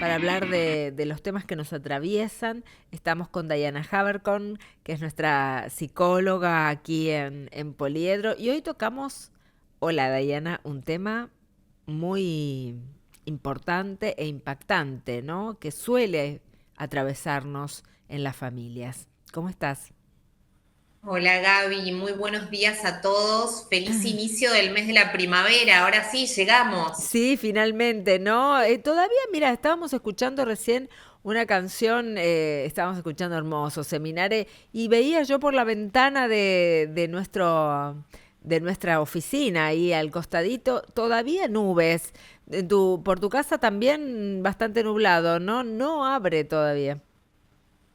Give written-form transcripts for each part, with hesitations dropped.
para hablar de los temas que nos atraviesan. Estamos con Diana Havercorn, que es nuestra psicóloga aquí en Poliedro. Y hoy tocamos, hola Diana, un tema muy importante e impactante, ¿no? Que suele atravesarnos en las familias. ¿Cómo estás? Hola Gaby, muy buenos días a todos. Feliz inicio del mes de la primavera. Ahora sí, llegamos. Sí, finalmente, ¿no? Todavía, mira, estábamos escuchando recién una canción, estábamos escuchando Hermoso, Seminare, y veía yo por la ventana de nuestra oficina, ahí al costadito, todavía nubes. Por tu casa también bastante nublado, ¿no? No abre todavía.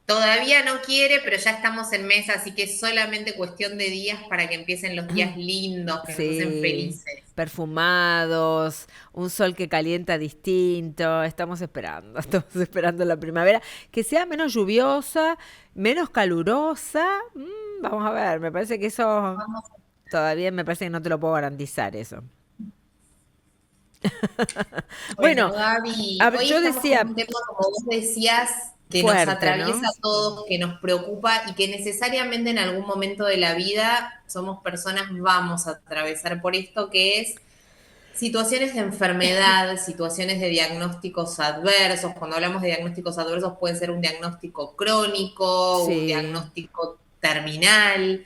Todavía no quiere, pero ya estamos en mes, así que es solamente cuestión de días para que empiecen los días lindos, que nos hacen Sí, felices. perfumados, un sol que calienta distinto. Estamos esperando la primavera, que sea menos lluviosa, menos calurosa. Vamos a ver, me parece que eso Vamos. todavía me parece que no te lo puedo garantizar eso. Bueno, Bueno, Gaby, hoy yo estamos con un decía tema, como vos decías, que nos fuerte, atraviesa ¿no? a todos, que nos preocupa y que necesariamente en algún momento de la vida somos personas, vamos a atravesar por esto, que es situaciones de enfermedad, situaciones de diagnósticos adversos. Cuando hablamos de diagnósticos adversos puede ser un diagnóstico crónico, un Sí, diagnóstico terminal.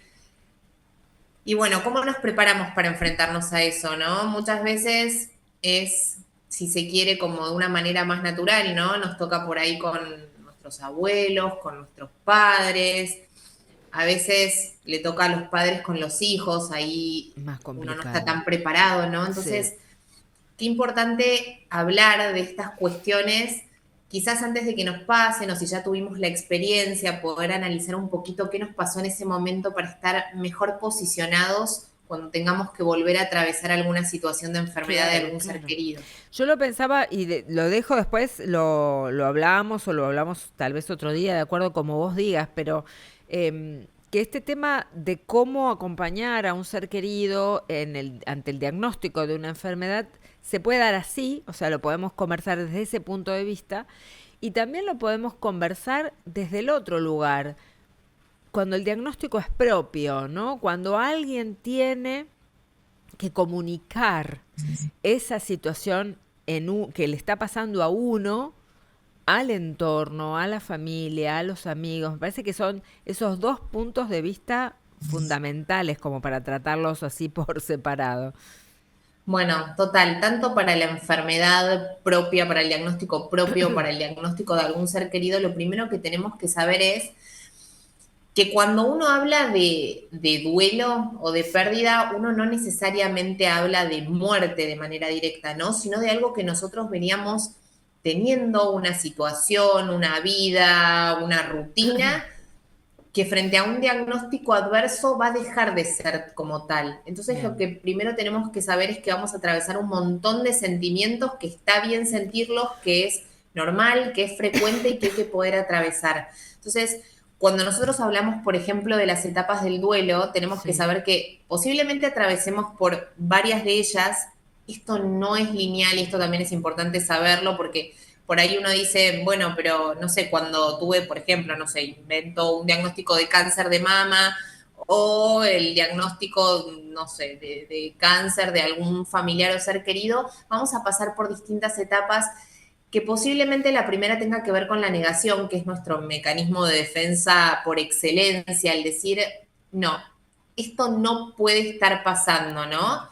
Y bueno, ¿cómo nos preparamos para enfrentarnos a eso, no? Muchas veces es, si se quiere, como de una manera más natural, ¿no? Nos toca por ahí con nuestros abuelos, con nuestros padres. A veces le toca a los padres con los hijos, ahí más uno no está complicado. tan preparado, ¿no? Sí. Entonces, qué importante hablar de estas cuestiones, quizás antes de que nos pasen o si ya tuvimos la experiencia, poder analizar un poquito qué nos pasó en ese momento para estar mejor posicionados cuando tengamos que volver a atravesar alguna situación de enfermedad de Claro, algún ser claro. querido. Yo lo pensaba y lo dejo después, lo hablamos o lo hablamos tal vez otro día, de acuerdo como vos digas, pero que este tema de cómo acompañar a un ser querido ante el diagnóstico de una enfermedad se puede dar así, o sea, lo podemos conversar desde ese punto de vista y también lo podemos conversar desde el otro lugar, cuando el diagnóstico es propio, ¿no? Cuando alguien tiene que comunicar esa situación que le está pasando a uno, al entorno, a la familia, a los amigos. Me parece que son esos dos puntos de vista fundamentales como para tratarlos así por separado. Bueno, total, tanto para la enfermedad propia, para el diagnóstico propio, para el diagnóstico de algún ser querido, lo primero que tenemos que saber es que cuando uno habla de duelo o de pérdida, uno no necesariamente habla de muerte de manera directa, ¿no? Sino de algo que nosotros veníamos teniendo, una situación, una vida, una rutina, que frente a un diagnóstico adverso va a dejar de ser como tal. Entonces lo Bien. que primero tenemos que saber es que vamos a atravesar un montón de sentimientos, que está bien sentirlos, que es normal, que es frecuente y que hay que poder atravesar. Entonces, cuando nosotros hablamos, por ejemplo, de las etapas del duelo, tenemos que Sí. saber que posiblemente atravesemos por varias de ellas. Esto no es lineal y esto también es importante saberlo porque por ahí uno dice, bueno, pero no sé, cuando tuve, por ejemplo, no sé, invento un diagnóstico de cáncer de mama o el diagnóstico, no sé, de cáncer de algún familiar o ser querido, vamos a pasar por distintas etapas que posiblemente la primera tenga que ver con la negación, que es nuestro mecanismo de defensa por excelencia, el decir, no, esto no puede estar pasando, ¿no?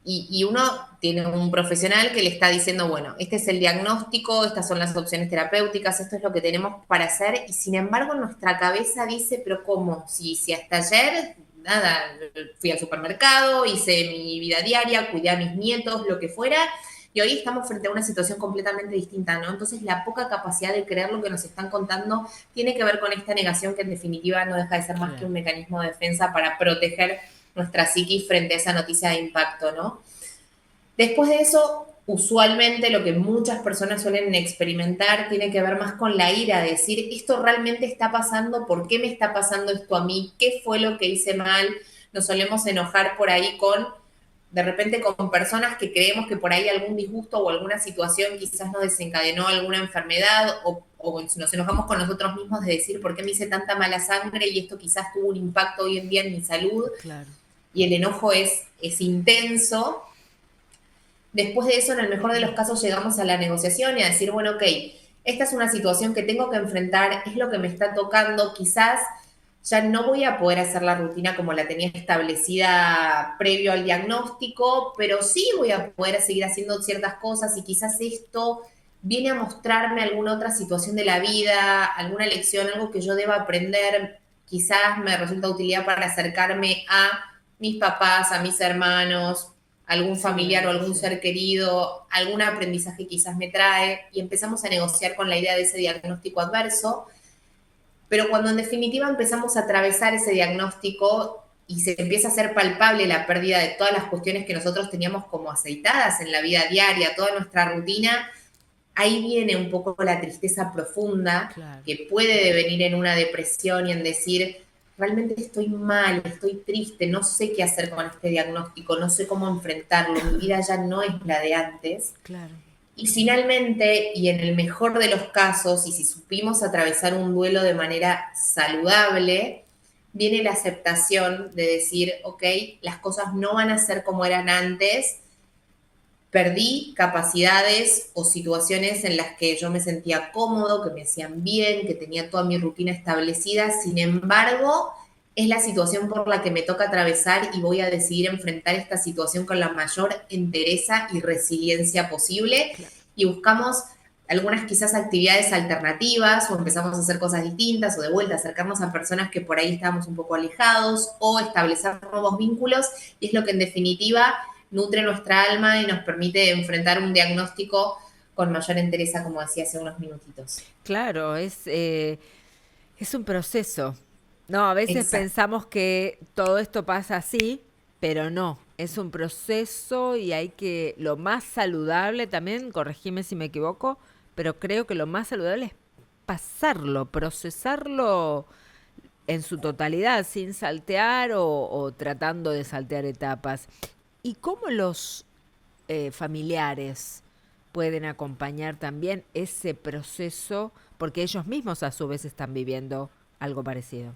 Y uno tiene un profesional que le está diciendo, bueno, este es el diagnóstico, estas son las opciones terapéuticas, esto es lo que tenemos para hacer, y sin embargo nuestra cabeza dice, pero ¿cómo? Si hasta ayer, nada, fui al supermercado, hice mi vida diaria, cuidé a mis nietos, lo que fuera, y hoy estamos frente a una situación completamente distinta, ¿no? Entonces la poca capacidad de creer lo que nos están contando tiene que ver con esta negación que en definitiva no deja de ser más que Claro. un mecanismo de defensa para proteger nuestra psiquis frente a esa noticia de impacto, ¿no? Después de eso, usualmente lo que muchas personas suelen experimentar tiene que ver más con la ira, decir, esto realmente está pasando, ¿por qué me está pasando esto a mí? ¿Qué fue lo que hice mal? Nos solemos enojar por ahí con de repente con personas que creemos que por ahí algún disgusto o alguna situación quizás nos desencadenó alguna enfermedad o nos enojamos con nosotros mismos de decir por qué me hice tanta mala sangre y esto quizás tuvo un impacto hoy en día en mi salud Claro. y el enojo es intenso. Después de eso, en el mejor de los casos, llegamos a la negociación y a decir, bueno, ok, esta es una situación que tengo que enfrentar, es lo que me está tocando, quizás ya no voy a poder hacer la rutina como la tenía establecida previo al diagnóstico, pero sí voy a poder seguir haciendo ciertas cosas y quizás esto viene a mostrarme alguna otra situación de la vida, alguna lección, algo que yo deba aprender, quizás me resulta de utilidad para acercarme a mis papás, a mis hermanos, algún Sí, la familiar o verdad que algún sí. ser querido, algún aprendizaje quizás me trae y empezamos a negociar con la idea de ese diagnóstico adverso. Pero cuando en definitiva empezamos a atravesar ese diagnóstico y se empieza a hacer palpable la pérdida de todas las cuestiones que nosotros teníamos como aceitadas en la vida diaria, toda nuestra rutina, ahí viene un poco la tristeza profunda Claro. que puede devenir en una depresión y en decir, realmente estoy mal, estoy triste, no sé qué hacer con este diagnóstico, no sé cómo enfrentarlo, mi vida ya no es la de antes. Claro. Y finalmente, y en el mejor de los casos, y si supimos atravesar un duelo de manera saludable, viene la aceptación de decir, ok, las cosas no van a ser como eran antes, perdí capacidades o situaciones en las que yo me sentía cómodo, que me hacían bien, que tenía toda mi rutina establecida. Sin embargo, es la situación por la que me toca atravesar y voy a decidir enfrentar esta situación con la mayor entereza y resiliencia posible. Claro. Y buscamos algunas quizás actividades alternativas o empezamos a hacer cosas distintas o de vuelta acercarnos a personas que por ahí estábamos un poco alejados o establecer nuevos vínculos y es lo que en definitiva nutre nuestra alma y nos permite enfrentar un diagnóstico con mayor entereza, como decía hace unos minutitos. Claro, es un proceso. No, a veces Exacto. pensamos que todo esto pasa así, pero no. Es un proceso y hay que, lo más saludable también, corregime si me equivoco, pero creo que lo más saludable es pasarlo, procesarlo en su totalidad, sin saltear o tratando de saltear etapas. ¿Y cómo los familiares pueden acompañar también ese proceso? Porque ellos mismos a su vez están viviendo algo parecido.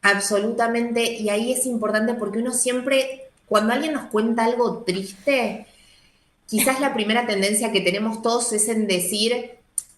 Absolutamente. Y ahí es importante porque uno siempre, cuando alguien nos cuenta algo triste, quizás la primera tendencia que tenemos todos es en decir,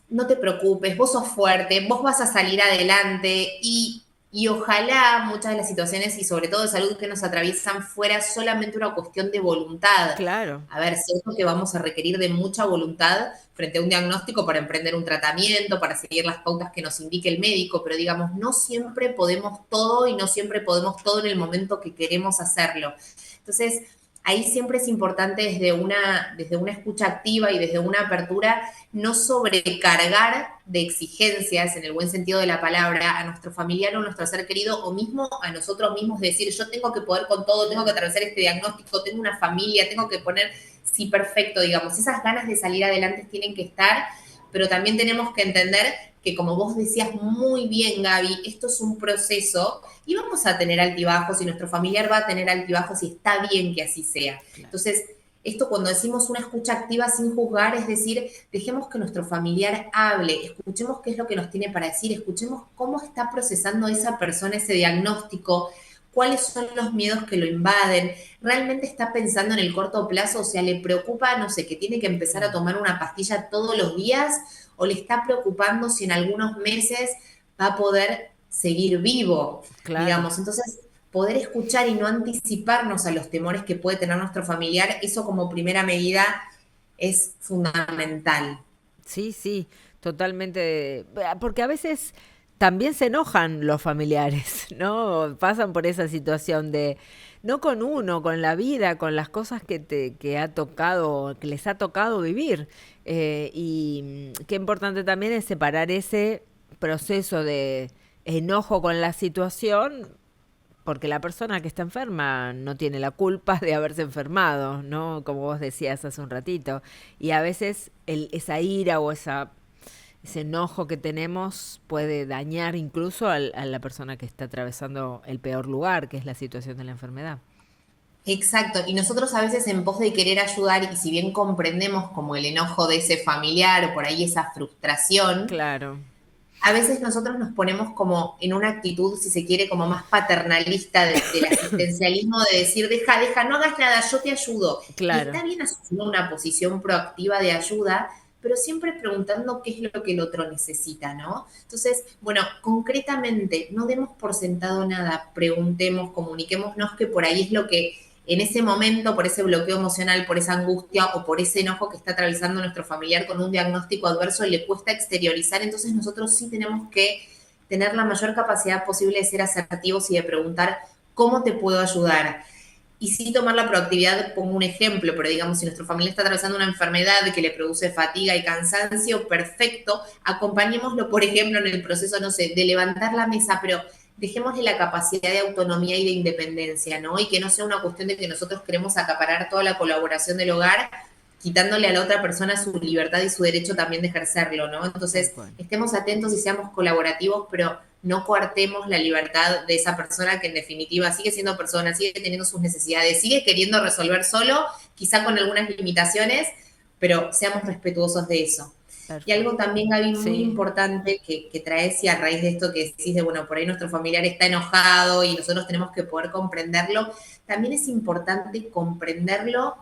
no te preocupes, vos sos fuerte, vos vas a salir adelante y ojalá muchas de las situaciones y sobre todo de salud que nos atraviesan fuera solamente una cuestión de voluntad. Claro, A ver, cierto que vamos a requerir de mucha voluntad frente a un diagnóstico para emprender un tratamiento, para seguir las pautas que nos indique el médico, pero digamos, no siempre podemos todo y no siempre podemos todo en el momento que queremos hacerlo. Entonces, ahí siempre es importante desde una escucha activa y desde una apertura no sobrecargar de exigencias, en el buen sentido de la palabra, a nuestro familiar o nuestro ser querido, o mismo a nosotros mismos, decir, yo tengo que poder con todo, tengo que atravesar este diagnóstico, tengo una familia, tengo que poner, sí, perfecto, digamos, esas ganas de salir adelante tienen que estar, pero también tenemos que entender que como vos decías muy bien, Gaby, esto es un proceso y vamos a tener altibajos y nuestro familiar va a tener altibajos y está bien que así sea. claro. Entonces, esto cuando decimos una escucha activa sin juzgar, es decir, dejemos que nuestro familiar hable, escuchemos qué es lo que nos tiene para decir, escuchemos cómo está procesando esa persona ese diagnóstico, cuáles son los miedos que lo invaden, realmente está pensando en el corto plazo, o sea, le preocupa, no sé, que tiene que empezar a Claro, tomar una pastilla todos los días o le está preocupando si en algunos meses va a poder seguir vivo, claro. digamos. Entonces, poder escuchar y no anticiparnos a los temores que puede tener nuestro familiar, eso como primera medida es fundamental. Sí, sí, totalmente. Porque a veces también se enojan los familiares, ¿no? Pasan por esa situación de, no con uno, con la vida, con las cosas que ha tocado, que les ha tocado vivir. Qué importante también es separar ese proceso de enojo con la situación porque la persona que está enferma no tiene la culpa de haberse enfermado, ¿no? Como vos decías hace un ratito. Y a veces esa ira o ese enojo que tenemos puede dañar incluso a la persona que está atravesando el peor lugar, que es la situación de la enfermedad. Exacto, y nosotros a veces en pos de querer ayudar, y si bien comprendemos como el enojo de ese familiar o por ahí esa frustración, Claro, a veces nosotros nos ponemos como en una actitud, si se quiere, como más paternalista del asistencialismo, de decir, deja, deja, no hagas nada, yo te ayudo. Y claro, está bien asumir una posición proactiva de ayuda, pero siempre preguntando qué es lo que el otro necesita, ¿no? Entonces, bueno, concretamente, no demos por sentado nada, preguntemos, comuniquémonos que por ahí es lo que en ese momento, por ese bloqueo emocional, por esa angustia o por ese enojo que está atravesando nuestro familiar con un diagnóstico adverso, le cuesta exteriorizar, entonces nosotros sí tenemos que tener la mayor capacidad posible de ser asertivos y de preguntar cómo te puedo ayudar. Y sí tomar la proactividad, pongo un ejemplo, pero digamos, si nuestro familiar está atravesando una enfermedad que le produce fatiga y cansancio, perfecto, acompañémoslo, por ejemplo, en el proceso, no sé, de levantar la mesa, pero dejémosle la capacidad de autonomía y de independencia, ¿no? Y que no sea una cuestión de que nosotros queremos acaparar toda la colaboración del hogar, quitándole a la otra persona su libertad y su derecho también de ejercerlo, ¿no? tal Entonces, cual. estemos atentos y seamos colaborativos, pero no coartemos la libertad de esa persona que en definitiva sigue siendo persona, sigue teniendo sus necesidades, sigue queriendo resolver solo, quizá con algunas limitaciones, pero seamos respetuosos de eso. Y algo Perfecto. también, Gaby, muy Sí, importante que traes y a raíz de esto que decís de, bueno, por ahí nuestro familiar está enojado y nosotros tenemos que poder comprenderlo, también es importante comprenderlo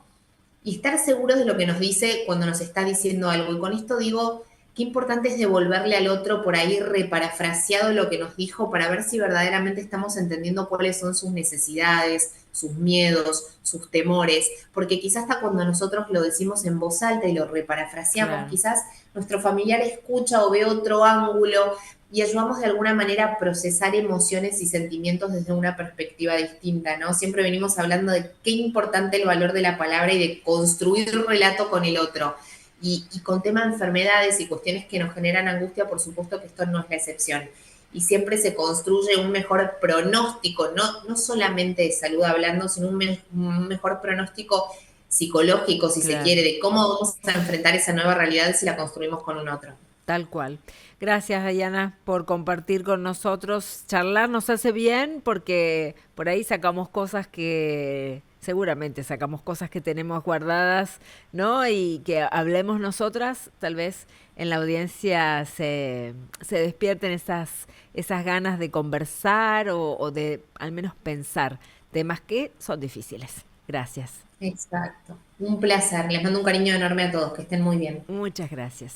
y estar seguros de lo que nos dice cuando nos está diciendo algo. Y con esto digo, qué importante es devolverle al otro por ahí reparafraseado lo que nos dijo para ver si verdaderamente estamos entendiendo cuáles son sus necesidades, sus miedos, sus temores, porque quizás hasta cuando nosotros lo decimos en voz alta y lo reparafraseamos, claro, quizás nuestro familiar escucha o ve otro ángulo y ayudamos de alguna manera a procesar emociones y sentimientos desde una perspectiva distinta, ¿no? Siempre venimos hablando de qué importante el valor de la palabra y de construir un relato con el otro. Y con tema de enfermedades y cuestiones que nos generan angustia, por supuesto que esto no es la excepción. Y siempre se construye un mejor pronóstico, no solamente de salud hablando, sino un mejor pronóstico psicológico, si se quiere, claro. de cómo vamos a enfrentar esa nueva realidad si la construimos con un otro. Tal cual. Gracias, Dayana, por compartir con nosotros. Charlar nos hace bien porque por ahí sacamos cosas que, seguramente sacamos cosas que tenemos guardadas, ¿no? Y que hablemos nosotras, tal vez en la audiencia se despierten esas ganas de conversar o de al menos pensar temas que son difíciles. Gracias. Exacto. Un placer. Les mando un cariño enorme a todos. Que estén muy bien. Muchas gracias.